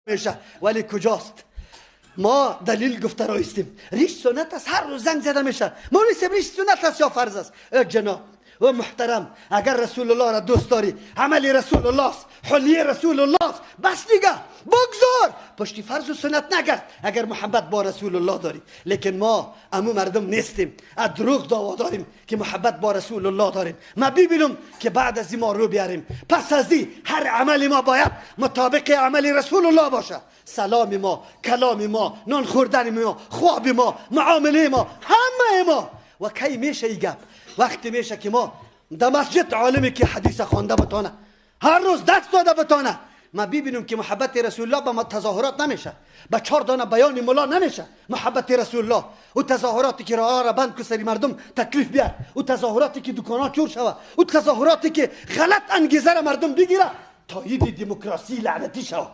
میشه. ولی کجاست؟ ما دلیل گفته رایستیم ریش سنت است، هر روز زنگ زده میشه ما نیستیم ریش سنت است یا فرض است. جناب و محترم، اگر رسول الله را دوست داری، عملی رسول الله است، حلیه رسول الله است، بس دیگه بگذار، پشتی فرض و سنت نگرد اگر محبت با رسول الله داری. لیکن ما امو مردم نیستیم، از دروغ دعوا داریم که محبت با رسول الله داریم. ما ببینم که بعد از این ما رو بیاریم، پس از این هر عملی ما باید مطابق عمل رسول الله باشه. سلام ما، کلام ما، نان خوردن ما، خواب ما، معامله ما، همه ما. و کی میشه این گپ؟ وقتی میشه که ما در مسجد عالمی که حدیث خوانده بتانه، هر روز درس داده بتانه، ما ببینیم که محبت رسول الله به تظاهرات نمیشه، به 4 دانه بیان مولا نمیشه. محبت رسول الله و تظاهراتی که راه را بند که سری مردم تکلیف بیاد، و تظاهراتی که دکانا چور شوه، و تظاهراتی که غلط انگیزه را مردم بگیره، تایید دموکراسی لعنتی شوه،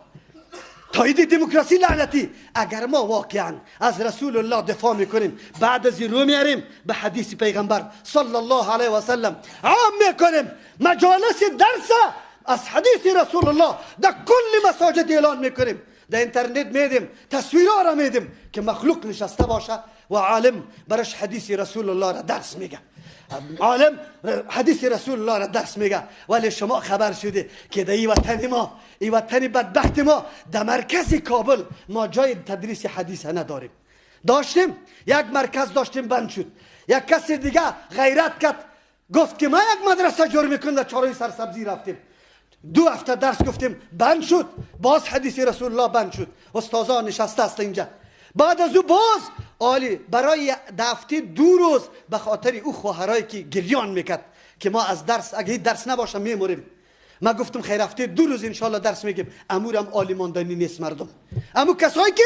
تایید دموکراسی لعنتی. اگر ما واقعا از رسول الله دفاع میکنیم، بعد از رو میاریم به حدیث پیغمبر صلی الله علیه و سلم، عام میکنیم مجالس درس از حدیث رسول الله در کل مساجد اعلان میکنیم، در اینترنت میدیم، تصویرها را میدیم که مخلوق نشسته باشه و عالم برش حدیث رسول الله را درس میگه، عالم حدیث رسول الله را درس میگه. ولی شما خبر شده که در این وطن ما، این وطن بدبخت ما، در مرکز کابل ما جای تدریس حدیث نداریم. داشتیم یک مرکز داشتیم، بند شد. یک کسی دیگه غیرت کرد، گفت که ما یک مدرسه جور میکنم، در چهارراه سرسبزی رفتیم، 2 هفته درس گفتیم، بند شد. باز حدیث رسول الله بند شد، استادان نشسته است اینجا. بعد از او باز عالی برای هفته 2 روز به خاطر او خواهرایی که گریان میکرد که ما از درس، اگه درس نباشه میموریم. ما گفتم خیر هفته 2 روز انشالله درس میگیم. امورم عالی ماندنی نیست مردم، اما کسایی که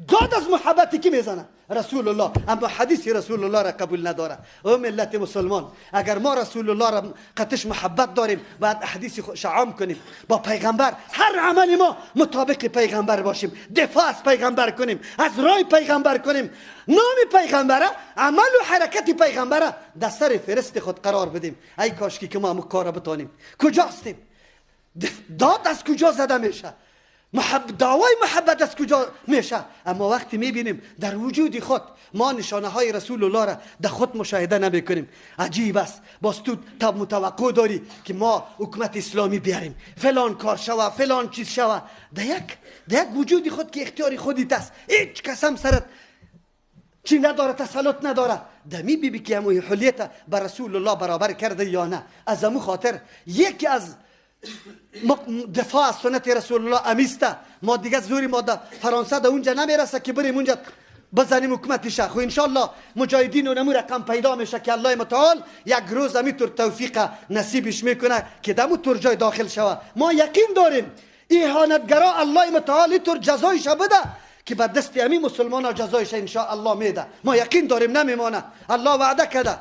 داد از محبتی که میزنه رسول الله، اما حدیث رسول الله را قبول نداره. او ملت مسلمان، اگر ما رسول الله را قطش محبت داریم، باید حدیث شعام کنیم با پیغمبر، هر عمل ما مطابق پیغمبر باشیم، دفاع از پیغمبر کنیم، از رای پیغمبر کنیم، نام پیغمبره، عمل و حرکت پیغمبره در سر فرست خود قرار بدیم. ای کاشکی که ما هم کار بتانیم. کجاستیم؟ داد از کجا زده میشه؟ دعوای محبت از کجا میشه؟ اما وقتی میبینیم در وجود خود ما نشانه های رسول الله را در خود مشاهده نمیکنیم، عجیب است. باز تو متوقع داری که ما حکومت اسلامی بیاریم، فلان کار شوه، فلان چیز شوه، در یک وجود خود که اختیاری خودیت است، هیچ کس هم سرت چی نداره، تسلط نداره. دمی بی که همون حلیت به رسول الله برابر کرده یا نه. از همون خاطر یکی از دفاع از سنت رسول الله امیسته. ما دیگه زوری ما در فرانسه در اونجا نمیرسه که بریم اونجا بزنیم حکومتش. خو انشالله مجاهدین و نمو رقم پیدا میشه که الله متعال یک روز همینطور توفیق نصیبش میکنه که دمو طور جای داخل شوه. ما یقین داریم اهانتگرا الله متعال اینطور جزایش بده که به دست همین مسلمان ها جزایش انشاءالله میده. ما یقین داریم نمیمانه. الله وعده کرده،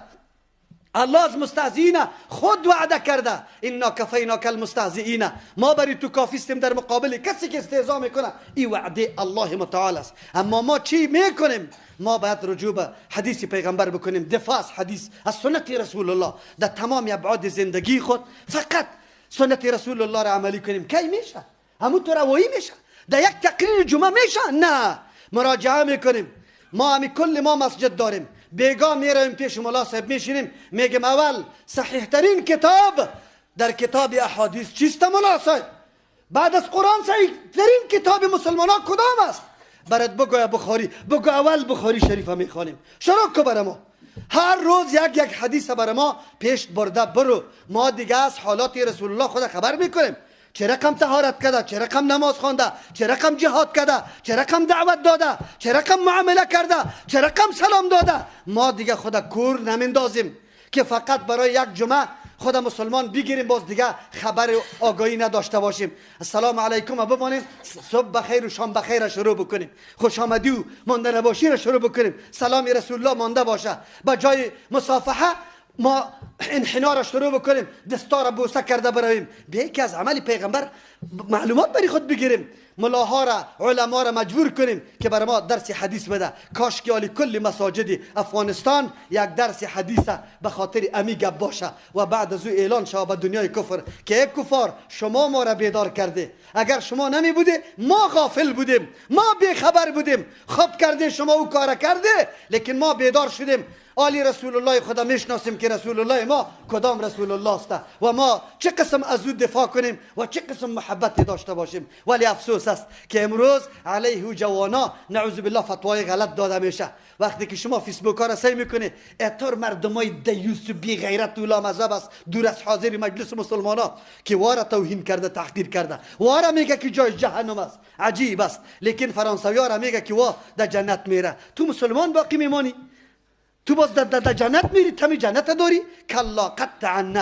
الله از مستهزئین خود وعده کرده، انا کفیناک المستهزئین، ما برای تو کافیستیم در مقابل کسی که استهزا میکنه. این وعده الله متعال است. اما ما چی میکنیم؟ ما باید رجوع به حدیث پیغمبر بکنیم، دفاع از حدیث، از سنت رسول الله در تمام ابعاد زندگی خود. فقط سنت رسول الله را عملی کنیم. کی میشه؟ همونطور روایی میشه؟ در یک تقریر جمعه میشه؟ نه، مراجعه میکنیم. ما همی کل ما مسجد داریم، بیگاه میرویم پیش مولا صاحب میشینیم، میگیم اول صحیح ترین کتاب در کتاب احادیث چیست مولا صاحب؟ بعد از قرآن صحیح ترین کتاب مسلمان ها کدام است؟ برات بگوی بخاری. بگو اول بخاری شریف میخوانیم. شروع که برای ما هر روز یک حدیث برای ما پیش برده برو. ما دیگه از حالات رسول الله خود خبر میکنیم، چه رقم طهارت کرده، چه رقم نماز خوانده، چه رقم جهاد کرده، چه رقم دعوت داده، چه رقم معامله کرده، چه رقم سلام داده. ما دیگه خود کور نمیندازیم که فقط برای یک جمعه خود مسلمان بگیریم، باز دیگه خبر آگاهی نداشته باشیم. السلام علیکم و بمانیم، صبح بخیر و شام بخیر شروع بکنیم، خوش آمدی و مانده نباشی را شروع بکنیم، سلام رسول الله مانده باشه، با جای مصافحه ما انحنا را شروع بکنیم، دستا را بوسه کرده برویم. بیا که از عمل پیغمبر معلومات برای خود بگیریم. ملاها را، علما را مجبور کنیم که برای ما درس حدیث بده. کاش که کل مساجد افغانستان یک درس حدیث به خاطر امی گپ باشه و بعد از او اعلان شود به دنیای کفر که ای کفار، شما ما را بیدار کرده. اگر شما نمی بوده ما غافل بودیم، ما بیخبر بودیم. خوب کرده شما او کار کرده، لیکن ما بیدار شدیم. آلی رسول الله خدا میشناسیم که رسول الله ما کدام رسول الله است و ما چه قسم از او دفاع کنیم و چه قسم محبت داشته باشیم. ولی افسوس است که امروز علیه جوانا نعوذ بالله فتوای غلط داده میشه. وقتی که شما فیسبوک ها را سعی میکنه اتر مردمای دیوس و بی غیرت و لامذهب است دور از حاضر مجلس مسلمانا که واره توهین کرده، تحقیر کرده، واره میگه که جای جهنم است. عجیب است. لیکن فرانسوی ها را میگه که وا در جنت میره. تو مسلمان باقی میمانی؟ تو باز در جنت میری؟ تمی جنت داری؟ کلا قطعا.